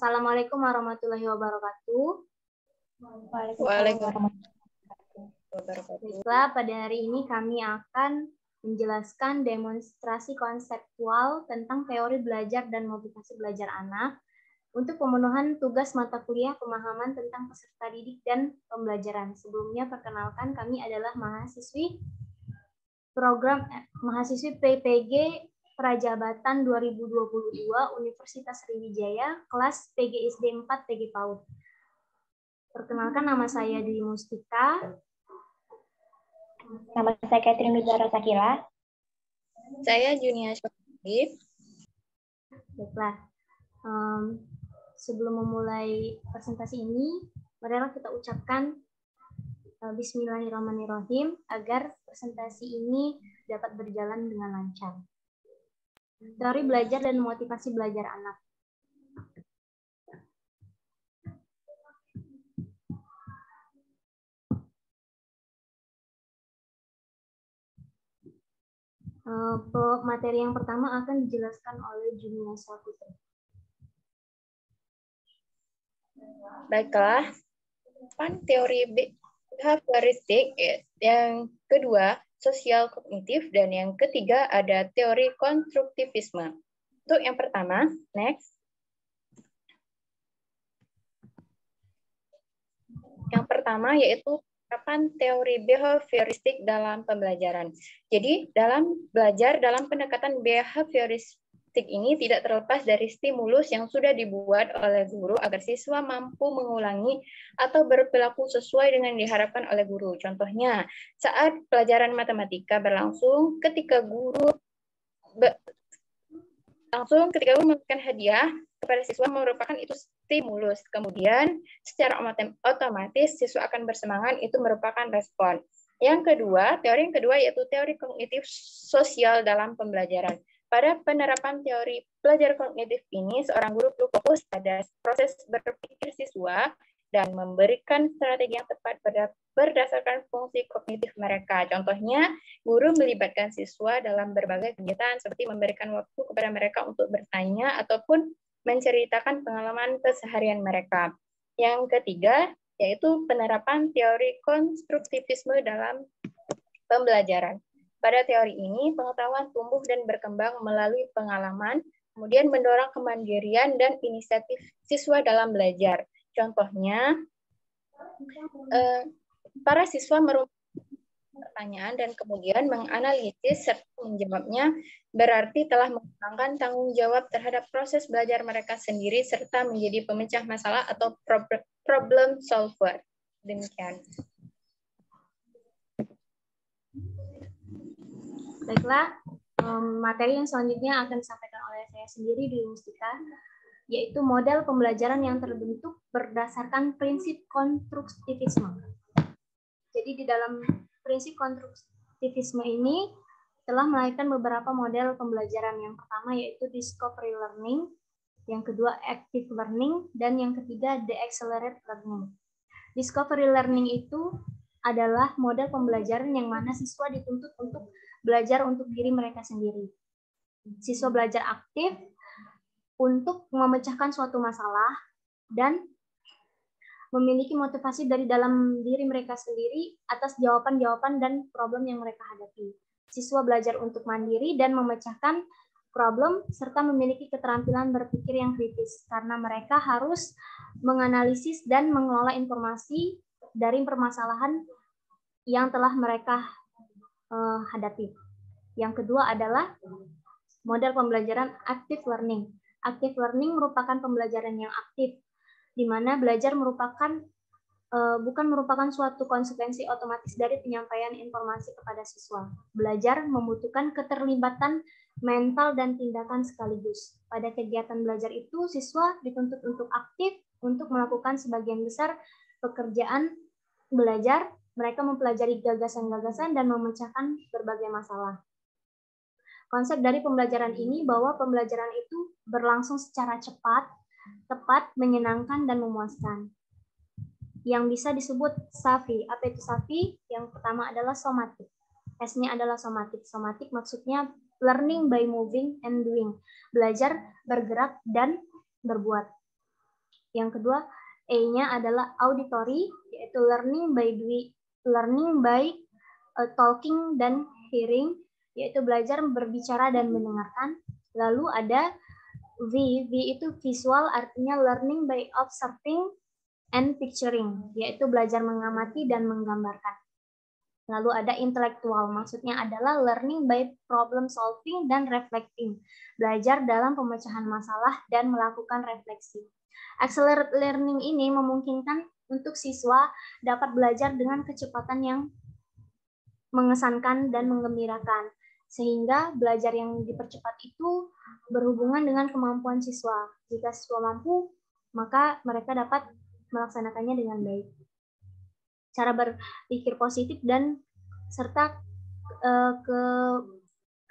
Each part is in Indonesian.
Assalamualaikum warahmatullahi wabarakatuh. Waalaikumsalam. Baiklah, pada hari ini kami akan menjelaskan demonstrasi konseptual tentang teori belajar dan motivasi belajar anak untuk pemenuhan tugas mata kuliah pemahaman tentang peserta didik dan pembelajaran. Sebelumnya, perkenalkan, kami adalah mahasiswi PPG Prajabatan 2022 Universitas Sriwijaya, kelas PGSD 4 PG PAUD. Perkenalkan, nama saya Dwi Mustika. Nama saya Catherine Nuzara Sakila. Saya Junia Syafif. Baiklah, sebelum memulai presentasi ini, marilah kita ucapkan Bismillahirrahmanirrahim agar presentasi ini dapat berjalan dengan lancar. Teori belajar dan motivasi belajar anak. Materi yang pertama akan dijelaskan oleh Junia Syafif. Baiklah, teori behavioristik, yang kedua sosial kognitif, dan yang ketiga ada teori konstruktivisme. Untuk yang pertama, next. Yang pertama yaitu penerapan teori behavioristik dalam pembelajaran. Jadi, dalam belajar dalam pendekatan behavioristik ini tidak terlepas dari stimulus yang sudah dibuat oleh guru agar siswa mampu mengulangi atau berperilaku sesuai dengan yang diharapkan oleh guru. Contohnya, saat pelajaran matematika berlangsung, ketika guru memberikan hadiah kepada siswa merupakan itu stimulus. Kemudian, secara otomatis siswa akan bersemangat, itu merupakan respon. Teori yang kedua yaitu teori kognitif sosial dalam pembelajaran. Pada penerapan teori belajar kognitif ini, seorang guru perlu fokus pada proses berpikir siswa dan memberikan strategi yang tepat berdasarkan fungsi kognitif mereka. Contohnya, guru melibatkan siswa dalam berbagai kegiatan seperti memberikan waktu kepada mereka untuk bertanya ataupun menceritakan pengalaman keseharian mereka. Yang ketiga, yaitu penerapan teori konstruktivisme dalam pembelajaran. Pada teori ini, pengetahuan tumbuh dan berkembang melalui pengalaman, kemudian mendorong kemandirian dan inisiatif siswa dalam belajar. Contohnya, para siswa merumuskan pertanyaan dan kemudian menganalisis serta menjawabnya, berarti telah mengembangkan tanggung jawab terhadap proses belajar mereka sendiri serta menjadi pemecah masalah atau problem solver. Demikian. Baiklah, materi yang selanjutnya akan disampaikan oleh saya sendiri di Mustika, yaitu model pembelajaran yang terbentuk berdasarkan prinsip konstruktivisme. Jadi di dalam prinsip konstruktivisme ini telah melahirkan beberapa model pembelajaran. Yang pertama yaitu discovery learning, yang kedua active learning, dan yang ketiga the accelerated learning. Discovery learning itu adalah model pembelajaran yang mana siswa dituntut untuk belajar untuk diri mereka sendiri. Siswa belajar aktif untuk memecahkan suatu masalah dan memiliki motivasi dari dalam diri mereka sendiri atas jawaban-jawaban dan problem yang mereka hadapi. Siswa belajar untuk mandiri dan memecahkan problem serta memiliki keterampilan berpikir yang kritis karena mereka harus menganalisis dan mengelola informasi dari permasalahan yang telah mereka hadapi. Yang kedua adalah model pembelajaran active learning. Active learning merupakan pembelajaran yang aktif, di mana belajar bukan merupakan suatu konsekuensi otomatis dari penyampaian informasi kepada siswa. Belajar membutuhkan keterlibatan mental dan tindakan sekaligus. Pada kegiatan belajar itu, siswa dituntut untuk aktif untuk melakukan sebagian besar pekerjaan belajar. Mereka mempelajari gagasan-gagasan dan memecahkan berbagai masalah. Konsep dari pembelajaran ini bahwa pembelajaran itu berlangsung secara cepat, tepat, menyenangkan, dan memuaskan. Yang bisa disebut SAFI. Apa itu SAFI? Yang pertama adalah somatik. S-nya adalah somatik. Somatik maksudnya learning by moving and doing. Belajar, bergerak, dan berbuat. Yang kedua, E-nya adalah auditory, yaitu learning by talking dan hearing, yaitu belajar berbicara dan mendengarkan. Lalu ada V itu visual, artinya learning by observing and picturing, yaitu belajar mengamati dan menggambarkan. Lalu ada intelektual, maksudnya adalah learning by problem solving dan reflecting, belajar dalam pemecahan masalah dan melakukan refleksi. Accelerated learning ini memungkinkan untuk siswa dapat belajar dengan kecepatan yang mengesankan dan menggembirakan, sehingga belajar yang dipercepat itu berhubungan dengan kemampuan siswa. Jika siswa mampu, maka mereka dapat melaksanakannya dengan baik. Cara berpikir positif dan serta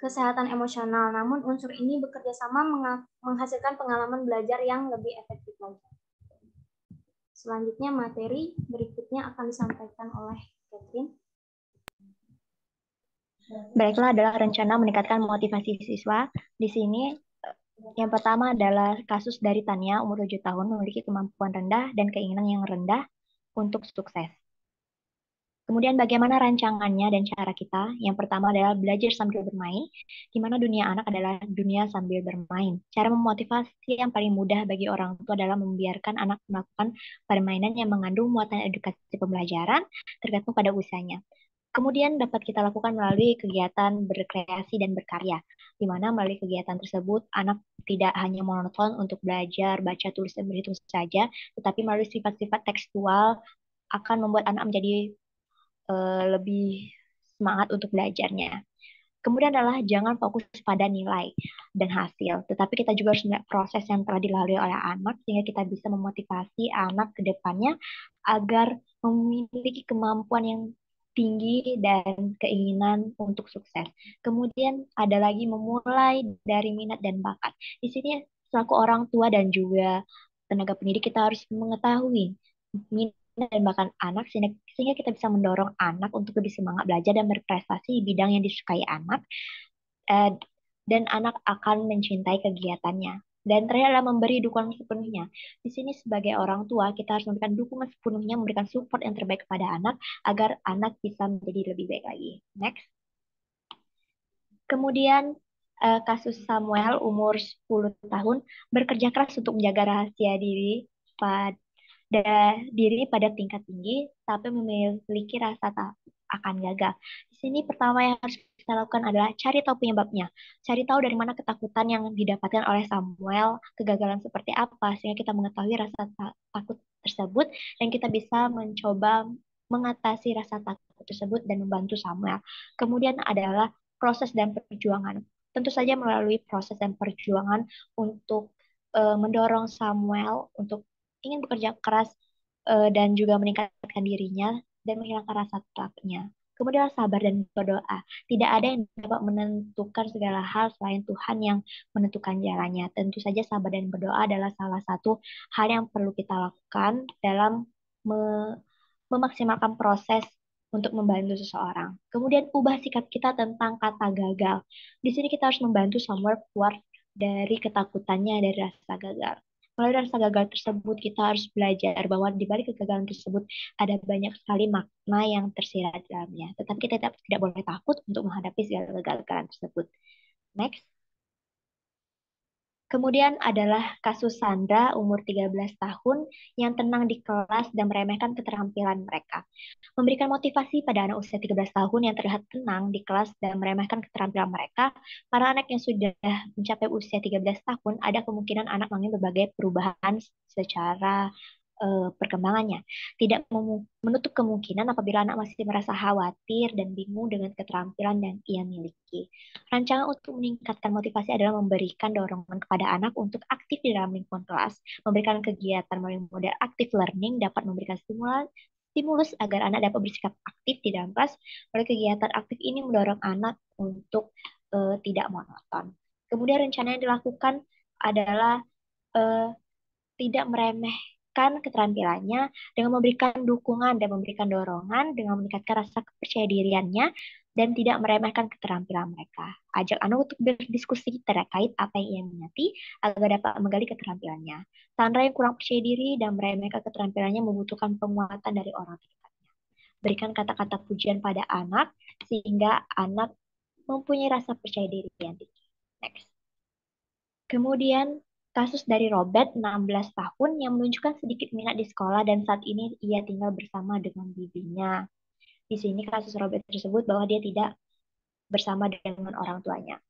kesehatan emosional. Namun unsur ini bekerja sama menghasilkan pengalaman belajar yang lebih efektif lagi. Selanjutnya materi berikutnya akan disampaikan oleh Catherine. Baiklah, adalah rencana meningkatkan motivasi siswa. Di sini yang pertama adalah kasus dari Tania, umur 7 tahun, memiliki kemampuan rendah dan keinginan yang rendah untuk sukses. Kemudian bagaimana rancangannya dan cara kita? Yang pertama adalah belajar sambil bermain, di mana dunia anak adalah dunia sambil bermain. Cara memotivasi yang paling mudah bagi orang tua adalah membiarkan anak melakukan permainan yang mengandung muatan edukasi pembelajaran tergantung pada usianya. Kemudian dapat kita lakukan melalui kegiatan berkreasi dan berkarya, di mana melalui kegiatan tersebut anak tidak hanya monoton untuk belajar, baca, tulis, dan berhitung saja, tetapi melalui sifat-sifat tekstual akan membuat anak menjadi lebih semangat untuk belajarnya. Kemudian adalah jangan fokus pada nilai dan hasil, tetapi kita juga harus melihat proses yang telah dilalui oleh anak sehingga kita bisa memotivasi anak ke depannya agar memiliki kemampuan yang tinggi dan keinginan untuk sukses. Kemudian ada lagi memulai dari minat dan bakat. Di sini selaku orang tua dan juga tenaga pendidik kita harus mengetahui minat dan bakat anak sehingga kita bisa mendorong anak untuk lebih semangat belajar dan berprestasi di bidang yang disukai anak, dan anak akan mencintai kegiatannya. Dan terakhir adalah memberi dukungan sepenuhnya. Di sini sebagai orang tua kita harus memberikan dukungan sepenuhnya, memberikan support yang terbaik kepada anak agar anak bisa menjadi lebih baik lagi. Next. Kemudian kasus Samuel umur 10 tahun bekerja keras untuk menjaga rahasia pada tingkat tinggi, tapi memiliki rasa tak akan gagal. Di sini pertama yang harus kita lakukan adalah cari tahu penyebabnya. Cari tahu dari mana ketakutan yang didapatkan oleh Samuel, kegagalan seperti apa, sehingga kita mengetahui rasa takut tersebut, dan kita bisa mencoba mengatasi rasa takut tersebut dan membantu Samuel. Kemudian adalah proses dan perjuangan. Tentu saja melalui proses dan perjuangan untuk mendorong Samuel untuk ingin bekerja keras dan juga meningkatkan dirinya dan menghilangkan rasa takutnya. Kemudian sabar dan berdoa. Tidak ada yang dapat menentukan segala hal selain Tuhan yang menentukan jalannya. Tentu saja sabar dan berdoa adalah salah satu hal yang perlu kita lakukan dalam memaksimalkan proses untuk membantu seseorang. Kemudian ubah sikap kita tentang kata gagal. Di sini kita harus membantu Samuel keluar dari ketakutannya dari rasa gagal. Melalui rasa gagal tersebut, kita harus belajar bahwa di balik kegagalan tersebut ada banyak sekali makna yang tersirat dalamnya. Tetapi kita tidak boleh takut untuk menghadapi segala kegagalan tersebut. Next. Kemudian adalah kasus Sandra, umur 13 tahun, yang tenang di kelas dan meremehkan keterampilan mereka. Memberikan motivasi pada anak usia 13 tahun yang terlihat tenang di kelas dan meremehkan keterampilan mereka, para anak yang sudah mencapai usia 13 tahun, ada kemungkinan anak mengalami berbagai perubahan secara perkembangannya. Tidak menutup kemungkinan apabila anak masih merasa khawatir dan bingung dengan keterampilan yang ia miliki. Rancangan untuk meningkatkan motivasi adalah memberikan dorongan kepada anak untuk aktif di dalam lingkungan kelas, memberikan kegiatan melalui model active learning dapat memberikan stimulus agar anak dapat bersikap aktif di dalam kelas. Melalui kegiatan aktif ini mendorong anak untuk tidak monoton. Kemudian rencana yang dilakukan adalah tidak meremehkan keterampilannya dengan memberikan dukungan dan memberikan dorongan dengan meningkatkan rasa kepercayaan diriannya dan tidak meremehkan keterampilan mereka. Ajak anak untuk berdiskusi terkait apa yang ia minati agar dapat menggali keterampilannya. Sandra yang kurang percaya diri dan meremehkan keterampilannya membutuhkan penguatan dari orang terdekatnya. Berikan kata-kata pujian pada anak sehingga anak mempunyai rasa percaya diri yang tinggi. Next. Kemudian kasus dari Robert, 16 tahun, yang menunjukkan sedikit minat di sekolah dan saat ini ia tinggal bersama dengan bibinya. Di sini kasus Robert tersebut bahwa dia tidak bersama dengan orang tuanya.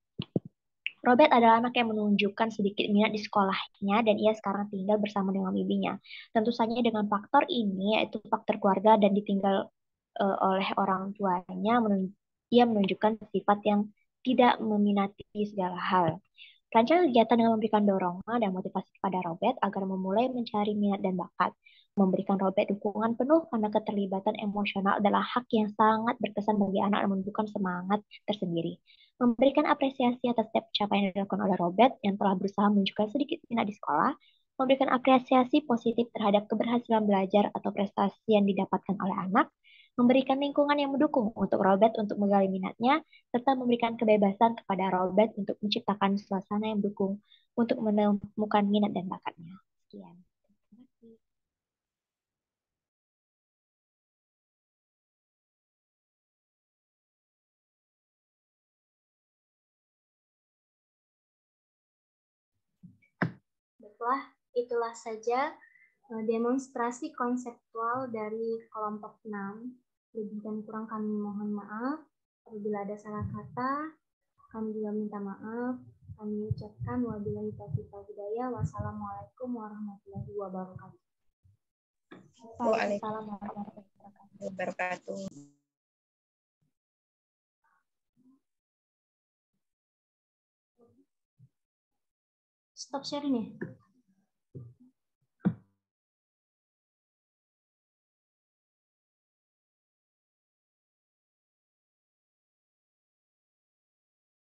Robert adalah anak yang menunjukkan sedikit minat di sekolahnya dan ia sekarang tinggal bersama dengan bibinya. Tentu saja dengan faktor ini, yaitu faktor keluarga dan ditinggal oleh orang tuanya, ia menunjukkan sifat yang tidak meminati segala hal. Rancang kegiatan dengan memberikan dorongan dan motivasi kepada Robert agar memulai mencari minat dan bakat. Memberikan Robert dukungan penuh karena keterlibatan emosional adalah hak yang sangat berkesan bagi anak dan menunjukkan semangat tersendiri. Memberikan apresiasi atas setiap pencapaian yang dilakukan oleh Robert yang telah berusaha menunjukkan sedikit minat di sekolah, memberikan apresiasi positif terhadap keberhasilan belajar atau prestasi yang didapatkan oleh anak, memberikan lingkungan yang mendukung untuk Robert untuk menggali minatnya, serta memberikan kebebasan kepada Robert untuk menciptakan suasana yang mendukung untuk menemukan minat dan bakatnya. Sekian. Terima kasih. Baiklah, itulah saja demonstrasi konseptual dari kelompok 6. Lebih dan kurang kami mohon maaf. Apabila ada salah kata, kami juga minta maaf. Kami ucapkan wabillahi taufiq wal hidayah. Wassalamualaikum warahmatullahi wabarakatuh. Waalaikumsalam warahmatullahi wabarakatuh. Stop sharing ya.